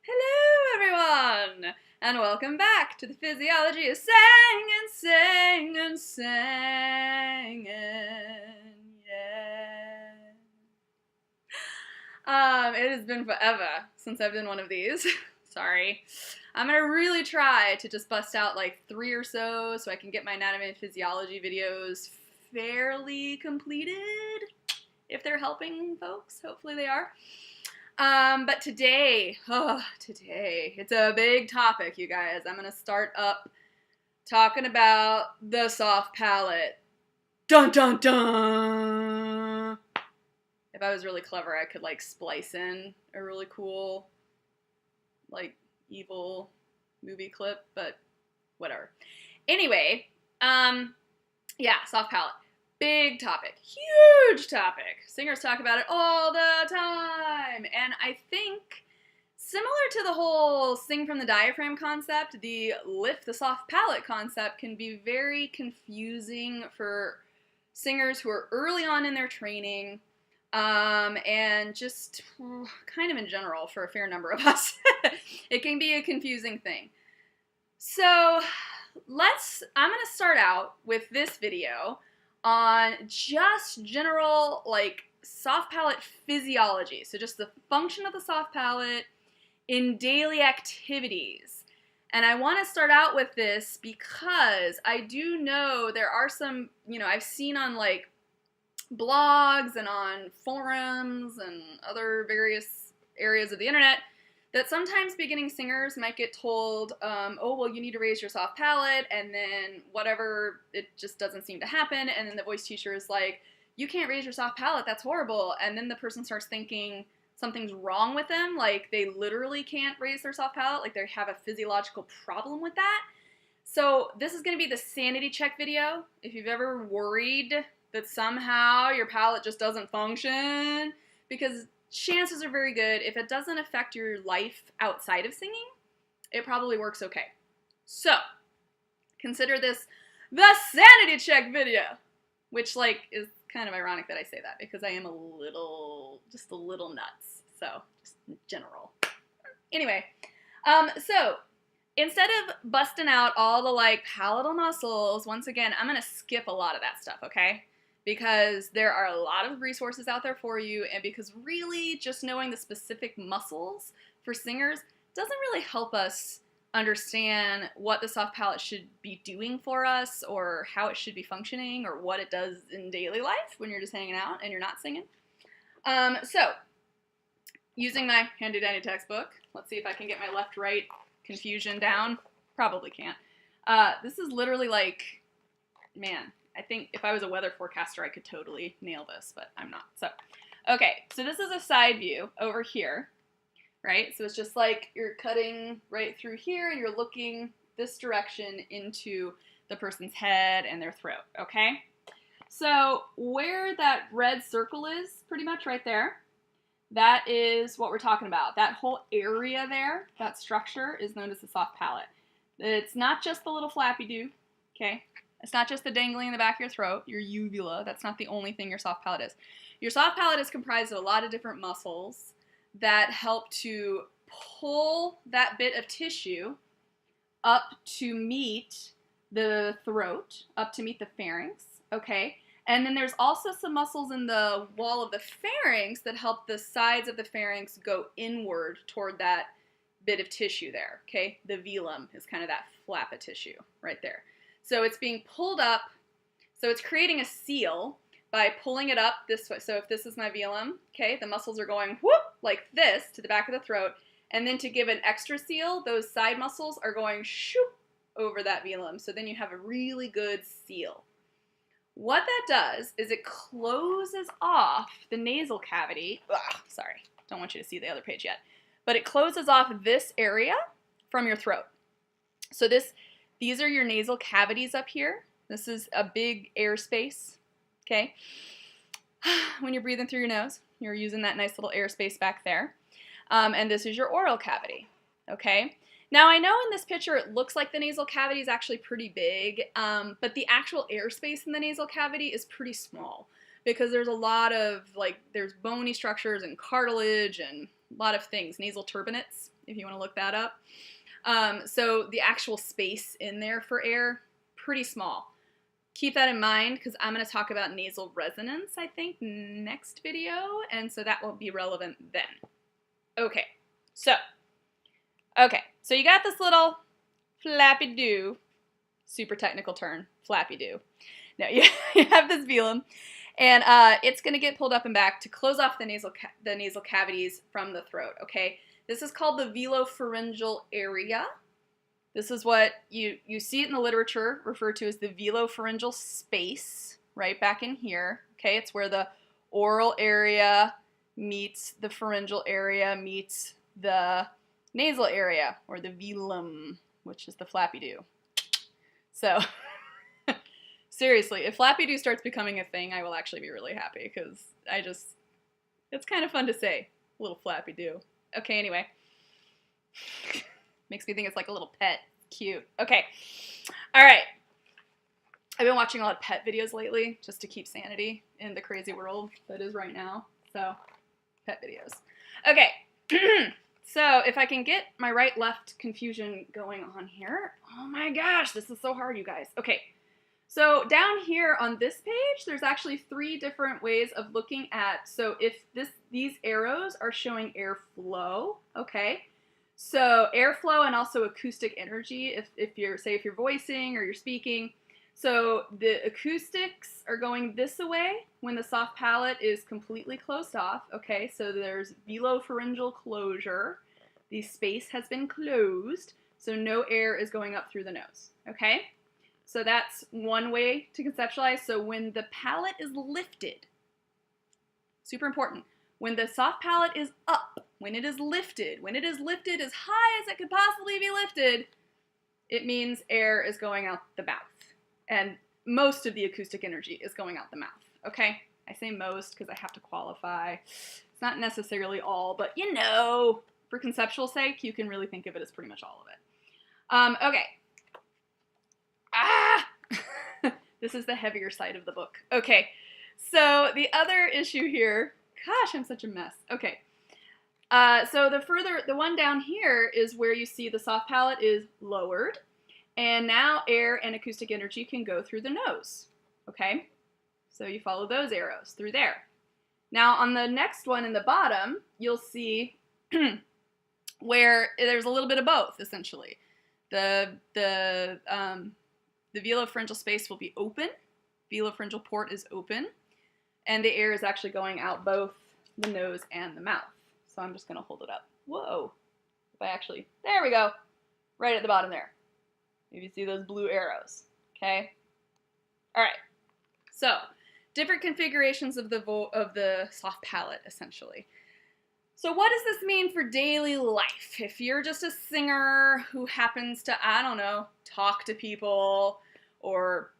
Hello, everyone, and welcome back to the Physiology of Singing. It has been forever since I've done one of these. Sorry. I'm gonna really try to just bust out like 3 or so I can get my anatomy and physiology videos fairly completed. If they're helping folks, hopefully they are. But today, it's a big topic, you guys. I'm gonna start up talking about the soft palate. Dun dun dun! If I was really clever, I could like splice in a really cool, like, evil movie clip, but whatever. Anyway, yeah, soft palate. Big topic, huge topic. Singers talk about it all the time. And I think similar to the whole sing from the diaphragm concept, the lift the soft palate concept can be very confusing for singers who are early on in their training, and just kind of in general for a fair number of us. It can be a confusing thing. So I'm going to start out with this video on just general, like, soft palate physiology. So just the function of the soft palate in daily activities. And I want to start out with this because I do know there are some, I've seen on, like, blogs and on forums and other various areas of the internet that sometimes beginning singers might get told, oh, well, you need to raise your soft palate, and then whatever, it just doesn't seem to happen, and then the voice teacher is like, you can't raise your soft palate, that's horrible, and then the person starts thinking something's wrong with them, like they literally can't raise their soft palate, like they have a physiological problem with that. So this is going to be the sanity check video. If you've ever worried that somehow your palate just doesn't function, because chances are very good, if it doesn't affect your life outside of singing, it probably works okay. So, consider this the sanity check video, which, like, is kind of ironic that I say that, because I am just a little nuts, so, just in general. Anyway, so, instead of busting out all the, like, palatal muscles, once again, I'm going to skip a lot of that stuff, okay? Because there are a lot of resources out there for you, and because really just knowing the specific muscles for singers doesn't really help us understand what the soft palate should be doing for us, or how it should be functioning, or what it does in daily life when you're just hanging out and you're not singing. So, using my handy-dandy textbook, let's see if I can get my left-right confusion down. Probably can't. This is literally like, man, I think if I was a weather forecaster, I could totally nail this, but I'm not. So, okay, so this is a side view over here, right? So it's just like you're cutting right through here, and you're looking this direction into the person's head and their throat, okay? So where that red circle is, pretty much right there, that is what we're talking about. That whole area there, that structure, is known as the soft palate. It's not just the little flappy do, okay? It's not just the dangling in the back of your throat, your uvula. That's not the only thing your soft palate is. Your soft palate is comprised of a lot of different muscles that help to pull that bit of tissue up to meet the throat, up to meet the pharynx, okay? And then there's also some muscles in the wall of the pharynx that help the sides of the pharynx go inward toward that bit of tissue there, okay? The velum is kind of that flap of tissue right there. So it's being pulled up, so it's creating a seal by pulling it up this way. So if this is my velum, okay, the muscles are going whoop, like this, to the back of the throat, and then to give an extra seal, those side muscles are going shoop over that velum, so then you have a really good seal. What that does is it closes off the nasal cavity. Sorry, don't want you to see the other page yet. But it closes off this area from your throat. So these are your nasal cavities up here. This is a big air space, okay? When you're breathing through your nose, you're using that nice little air space back there. And this is your oral cavity, okay? Now, I know in this picture it looks like the nasal cavity is actually pretty big, but the actual air space in the nasal cavity is pretty small because there's a lot of, like, there's bony structures and cartilage and lot of things. Nasal turbinates, if you want to look that up. So the actual space in there for air, pretty small. Keep that in mind because I'm going to talk about nasal resonance, I think, next video, and so that will be relevant then. Okay, so you got this little flappy-do, super technical term, flappy-do. Now you have this velum, and it's going to get pulled up and back to close off the nasal cavities from the throat, okay? This is called the velopharyngeal area. This is what you see it in the literature referred to as the velopharyngeal space, right back in here, okay? It's where the oral area meets the pharyngeal area meets the nasal area, or the velum, which is the flappy-do. So, seriously, if flappy-do starts becoming a thing, I will actually be really happy, because it's kind of fun to say, little flappy-do. Okay, anyway. Makes me think it's like a little pet. Cute. Okay. All right. I've been watching a lot of pet videos lately, just to keep sanity in the crazy world that is right now. So, pet videos. Okay. So, if I can get my right-left confusion going on here. Oh my gosh, this is so hard, you guys. Okay. So, down here on this page, there's actually 3 different ways of looking at, so if these arrows are showing airflow, okay? So, airflow and also acoustic energy, if you're voicing or you're speaking. So, the acoustics are going this way when the soft palate is completely closed off, okay? So, there's velopharyngeal closure. The space has been closed, so no air is going up through the nose, okay? So that's one way to conceptualize. So when the palate is lifted, super important, when the soft palate is up, when it is lifted as high as it could possibly be lifted, it means air is going out the mouth. And most of the acoustic energy is going out the mouth, okay? I say most because I have to qualify. It's not necessarily all, but you know, for conceptual sake, you can really think of it as pretty much all of it. Okay. This is the heavier side of the book. Okay, so the other issue here, gosh, I'm such a mess. Okay, so the one down here is where you see the soft palate is lowered, and now air and acoustic energy can go through the nose, okay? So you follow those arrows through there. Now on the next one in the bottom, you'll see where there's a little bit of both, essentially. The velopharyngeal space will be open, velopharyngeal port is open, and the air is actually going out both the nose and the mouth. So I'm just going to hold it up. Whoa. There we go. Right at the bottom there. If you see those blue arrows. Okay? All right. So, different configurations of the soft palate, essentially. So what does this mean for daily life? If you're just a singer who happens to, I don't know, talk to people or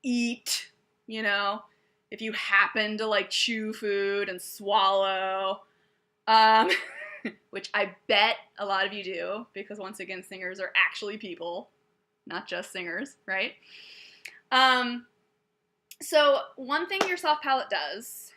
eat, you know, if you happen to like chew food and swallow, which I bet a lot of you do, because once again, singers are actually people, not just singers, right? So one thing your soft palate does,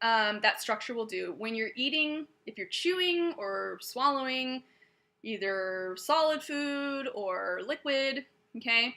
that structure will do when you're eating, if you're chewing or swallowing either solid food or liquid, okay,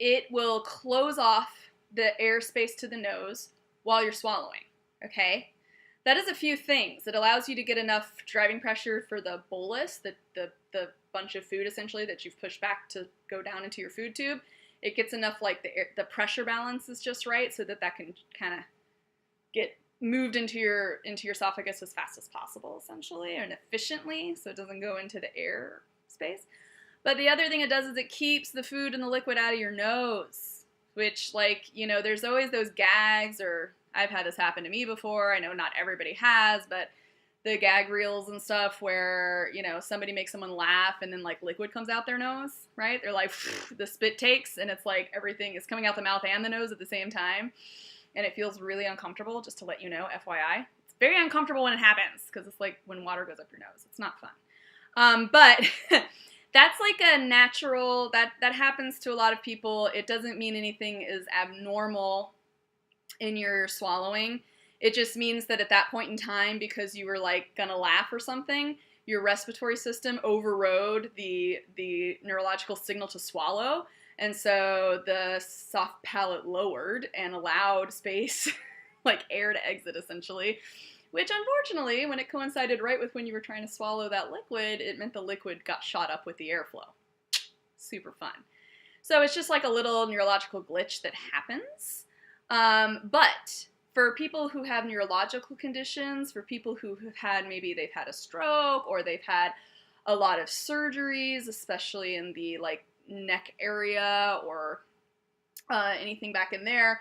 it will close off the airspace to the nose while you're swallowing, okay? That is a few things. It allows you to get enough driving pressure for the bolus, the bunch of food essentially that you've pushed back to go down into your food tube. It gets enough, like the pressure balance is just right so that can kind of get moved into your esophagus as fast as possible, essentially, and efficiently, so it doesn't go into the air space. But the other thing it does is it keeps the food and the liquid out of your nose, which, like, you know, there's always those gags, or I've had this happen to me before. I know not everybody has, but the gag reels and stuff where, you know, somebody makes someone laugh and then, like, liquid comes out their nose, right? They're like, the spit takes, and it's like everything is coming out the mouth and the nose at the same time. And it feels really uncomfortable, just to let you know, FYI. It's very uncomfortable when it happens, because it's like when water goes up your nose. It's not fun. But that's like a natural, that happens to a lot of people. It doesn't mean anything is abnormal in your swallowing. It just means that at that point in time, because you were like gonna laugh or something, your respiratory system overrode the neurological signal to swallow, and so the soft palate lowered and allowed space, like air to exit essentially, which unfortunately, when it coincided right with when you were trying to swallow that liquid, it meant the liquid got shot up with the airflow. Super fun. So it's just like a little neurological glitch that happens. But for people who have neurological conditions, for people who have had, maybe they've had a stroke or they've had a lot of surgeries, especially in the like neck area or anything back in there,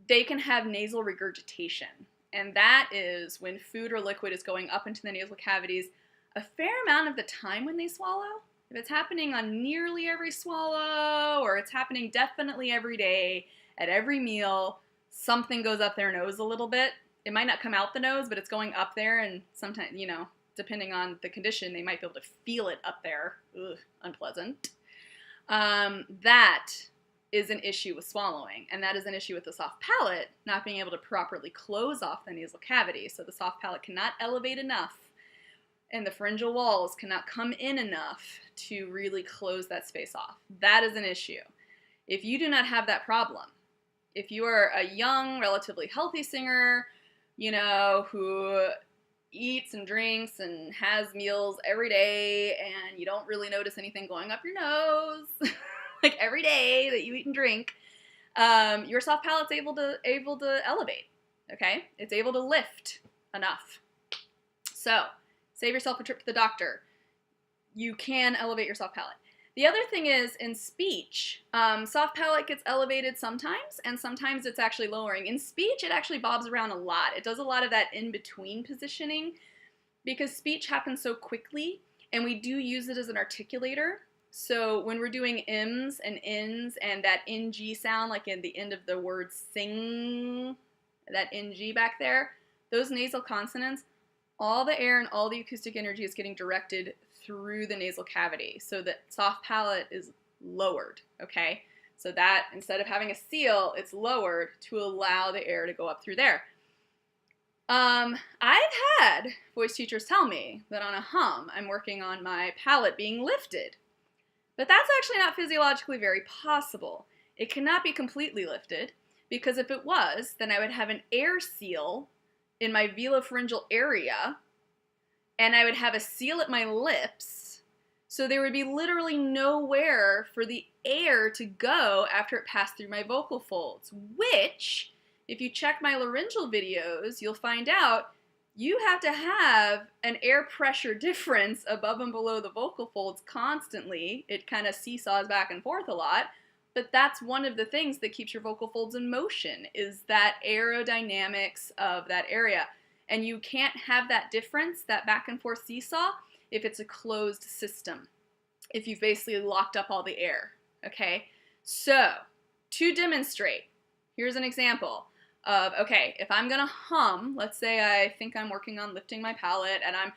they can have nasal regurgitation. And that is when food or liquid is going up into the nasal cavities a fair amount of the time when they swallow. If it's happening on nearly every swallow, or it's happening definitely every day, at every meal, something goes up their nose a little bit. It might not come out the nose, but it's going up there, and sometimes, you know, depending on the condition, they might be able to feel it up there. Ugh, unpleasant. That is an issue with swallowing, and that is an issue with the soft palate not being able to properly close off the nasal cavity. So the soft palate cannot elevate enough, and the pharyngeal walls cannot come in enough to really close that space off. That is an issue. If you do not have that problem, if you are a young, relatively healthy singer, you know, who eats and drinks and has meals every day, and you don't really notice anything going up your nose, like every day that you eat and drink, your soft palate's able to elevate, okay? It's able to lift enough. So, save yourself a trip to the doctor. You can elevate your soft palate. The other thing is, in speech, soft palate gets elevated sometimes, and sometimes it's actually lowering. In speech, it actually bobs around a lot. It does a lot of that in-between positioning, because speech happens so quickly, and we do use it as an articulator. So when we're doing m's and n's and that ng sound, like in the end of the word sing, that ng back there, those nasal consonants, all the air and all the acoustic energy is getting directed through the nasal cavity. So the soft palate is lowered, okay? So that instead of having a seal, it's lowered to allow the air to go up through there. I've had voice teachers tell me that on a hum, I'm working on my palate being lifted. But that's actually not physiologically very possible. It cannot be completely lifted, because if it was, then I would have an air seal in my velopharyngeal area, and I would have a seal at my lips, so there would be literally nowhere for the air to go after it passed through my vocal folds, which, if you check my laryngeal videos, you'll find out you have to have an air pressure difference above and below the vocal folds constantly. It kind of seesaws back and forth a lot, but that's one of the things that keeps your vocal folds in motion, is that aerodynamics of that area. And you can't have that difference, that back and forth seesaw, if it's a closed system, if you've basically locked up all the air, okay? So, to demonstrate, here's an example of, okay, if I'm gonna hum, let's say I think I'm working on lifting my palate, and I'm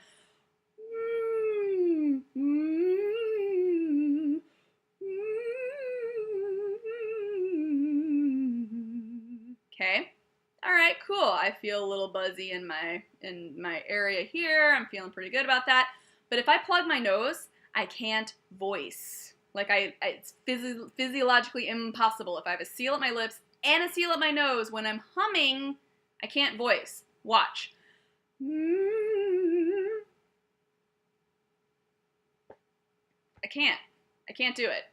okay, all right, cool. I feel a little buzzy in my area here. I'm feeling pretty good about that. But if I plug my nose, I can't voice. Like it's physiologically impossible. If I have a seal at my lips and a seal at my nose, when I'm humming, I can't voice. Watch. I can't do it.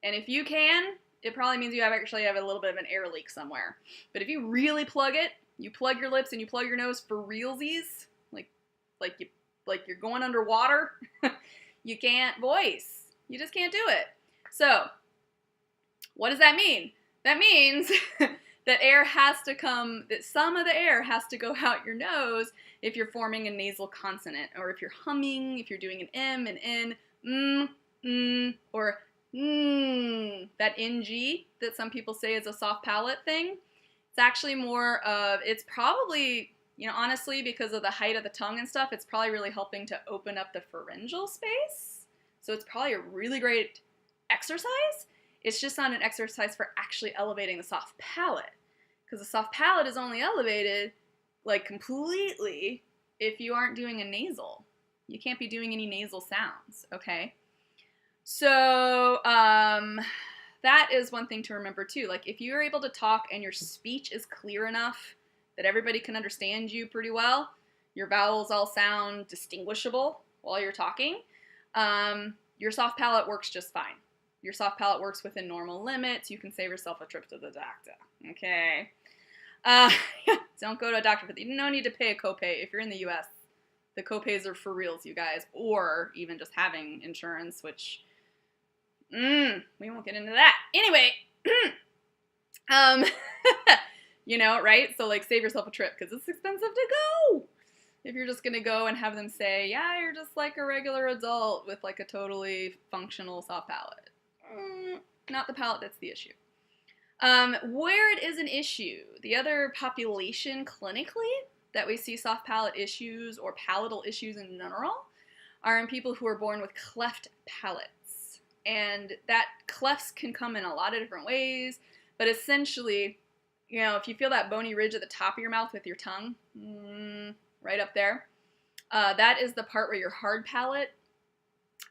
And if you can, it probably means you actually have a little bit of an air leak somewhere. But if you really plug it, you plug your lips and you plug your nose for realsies, like you're going underwater, you can't voice. You just can't do it. So, what does that mean? That means that air has to come, that some of the air has to go out your nose if you're forming a nasal consonant, or if you're humming, if you're doing an M, an N, or that ng that some people say is a soft palate thing. It's actually more of, it's probably, you know, honestly, because of the height of the tongue and stuff, it's probably really helping to open up the pharyngeal space. So it's probably a really great exercise. It's just not an exercise for actually elevating the soft palate, because the soft palate is only elevated like completely if you aren't doing a nasal. You can't be doing any nasal sounds, okay? So that is one thing to remember too. Like if you're able to talk and your speech is clear enough that everybody can understand you pretty well, your vowels all sound distinguishable while you're talking, your soft palate works just fine. Your soft palate works within normal limits. You can save yourself a trip to the doctor, okay? Don't go to a doctor, but you don't need to pay a copay if you're in the U.S. The copays are for reals, you guys, or even just having insurance, which, we won't get into that. Anyway, you know, right? So, like, save yourself a trip, because it's expensive to go. If you're just going to go and have them say, yeah, you're just like a regular adult with, like, a totally functional soft palate. Not the palate that's the issue. Where it is an issue, the other population clinically that we see soft palate issues or palatal issues in general are in people who are born with cleft palates. And that clefts can come in a lot of different ways, but essentially, you know, if you feel that bony ridge at the top of your mouth with your tongue, right up there, that is the part where your hard palate,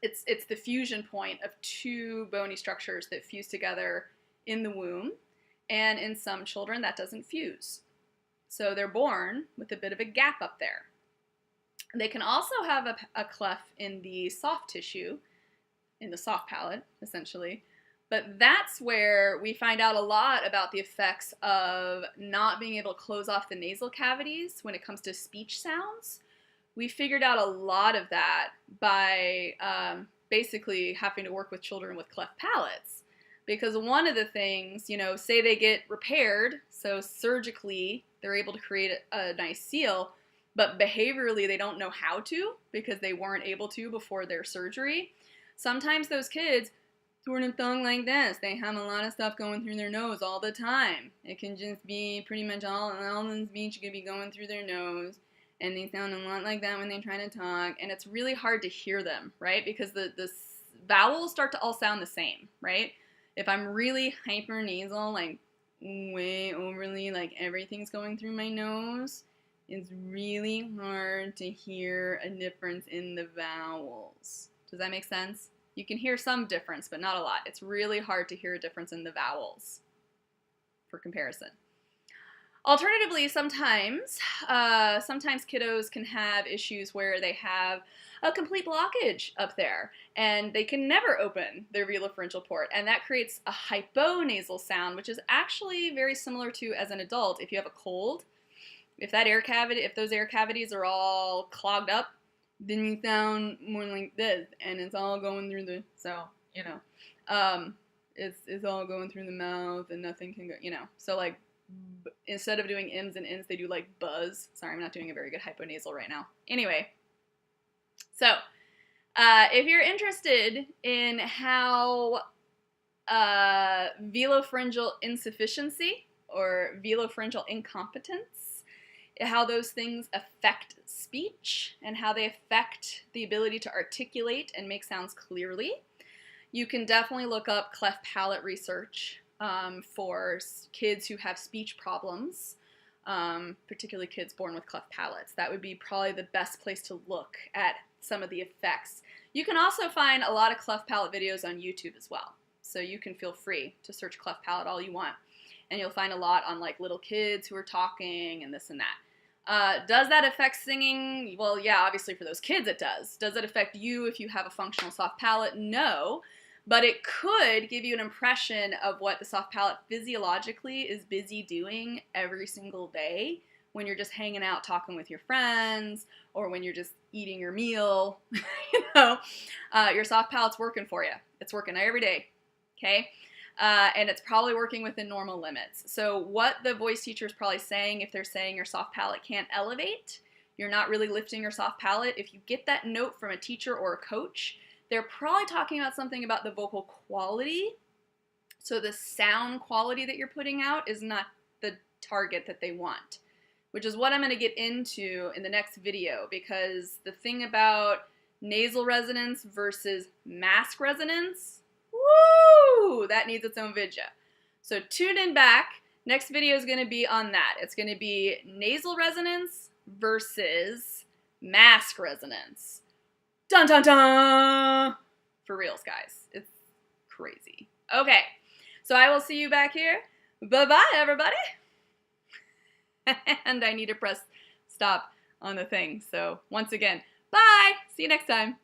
it's the fusion point of two bony structures that fuse together in the womb, and in some children that doesn't fuse. So they're born with a bit of a gap up there. They can also have a cleft in the soft tissue, in the soft palate, essentially. But that's where we find out a lot about the effects of not being able to close off the nasal cavities when it comes to speech sounds. We figured out a lot of that by basically having to work with children with cleft palates. Because one of the things, you know, say they get repaired, so surgically they're able to create a nice seal, but behaviorally they don't know how to because they weren't able to before their surgery. Sometimes those kids sort of tongue like this. They have a lot of stuff going through their nose all the time. It can just be pretty much all the speech could be going through their nose, and they sound a lot like that when they try to talk, and it's really hard to hear them, right? Because the vowels start to all sound the same, right? If I'm really hypernasal, like way overly, like everything's going through my nose, it's really hard to hear a difference in the vowels. Does that make sense? You can hear some difference, but not a lot. It's really hard to hear a difference in the vowels for comparison. Alternatively, sometimes kiddos can have issues where they have a complete blockage up there, and they can never open their velopharyngeal port, and that creates a hyponasal sound, which is actually very similar to as an adult if you have a cold. If those air cavities are all clogged up, then you sound more like this, and it's all going through the, so, you know, it's all going through the mouth, and nothing can go, you know, so like, instead of doing M's and N's, they do like buzz. Sorry, I'm not doing a very good hyponasal right now. Anyway, so if you're interested in how velopharyngeal insufficiency or velopharyngeal incompetence, how those things affect speech and how they affect the ability to articulate and make sounds clearly, you can definitely look up cleft palate research for kids who have speech problems, particularly kids born with cleft palates. That would be probably the best place to look at some of the effects. You can also find a lot of cleft palate videos on YouTube as well. So you can feel free to search cleft palate all you want. And you'll find a lot on like little kids who are talking and this and that. Does that affect singing? Well, yeah, obviously for those kids it does. Does it affect you if you have a functional soft palate? No. But it could give you an impression of what the soft palate physiologically is busy doing every single day when you're just hanging out talking with your friends or when you're just eating your meal. You know, your soft palate's working for you. It's working every day, okay? And it's probably working within normal limits. So what the voice teacher is probably saying, if they're saying your soft palate can't elevate, you're not really lifting your soft palate, if you get that note from a teacher or a coach, they're probably talking about something about the vocal quality. So the sound quality that you're putting out is not the target that they want, which is what I'm going to get into in the next video, because the thing about nasal resonance versus mask resonance, woo, that needs its own video. So tune in back Next video is going to be on that. It's going to be nasal resonance versus mask resonance. Dun dun dun! For reals, guys. It's crazy. Okay, so I will see you back here. Bye-bye, everybody. And I need to press stop on the thing. So once again, bye. See you next time.